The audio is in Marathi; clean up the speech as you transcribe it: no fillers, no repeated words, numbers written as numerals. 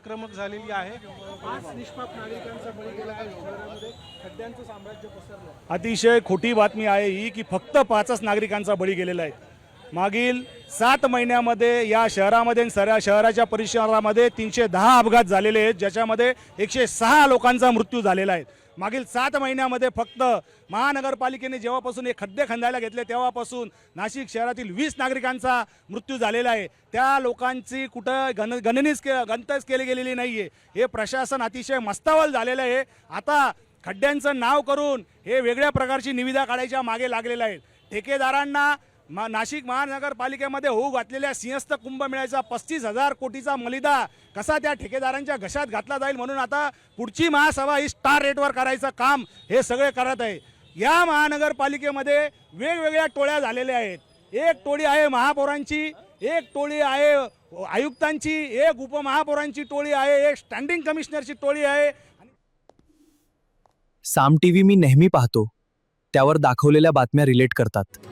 आक्रमक झालेली आहे। 5 निष्पाप नागरिकांचा बळी गेला आहे। शहरामध्ये खड्ड्यांचं साम्राज्य पसरलं। अतिशय खोटी बातमी आहे ही की फक्त 5च नागरिकांचा बळी गेलेला आहे। मागील 7 महिन्यामध्ये या शहरामध्ये शहराच्या परिसरामध्ये 310 अपघात झालेले आहेत, ज्याच्यामध्ये 106 लोकांचा मृत्यू झालेला आहे। मागील 7 महिन्यामध्ये फक्त महानगरपालिकेने जेव्हापासून हे खड्डे खंदायला घेतले तेव्हापासून नाशिक शहरातील 20 नागरिकांचा मृत्यू झालेला आहे। त्या लोकांची कुठं गणतीच केली गेलेली नाही आहे। हे प्रशासन अतिशय मस्तावल झालेलं आहे। आता खड्ड्यांचं नाव करून हे वेगळ्या प्रकारची निविदा काढायच्या मागे लागलेलं आहे। ठेकेदारांना नाशिक महानगरपालिकेमध्ये होऊ घातलेल्या सिंहस्थ कुंभमेळ्याचा 35,000 कोटीचा मलिदा कसा त्या ठेकेदारांच्या घशात घातला जाईल म्हणून आता पुढची महासभा ही स्टार रेटवर करायचं काम हे सगळे करत आहे। या महानगरपालिकेमध्ये वेगवेगळ्या टोळ्या झालेल्या आहेत। एक टोळी आहे महापौरांची, एक टोळी आहे आयुक्तांची, एक उपमहापौरांची टोळी आहे, एक स्टँडिंग कमिशनरची टोळी आहे। साम टीव्ही मी नेहमी पाहतो, त्यावर दाखवलेल्या बातम्या रिलेट करतात।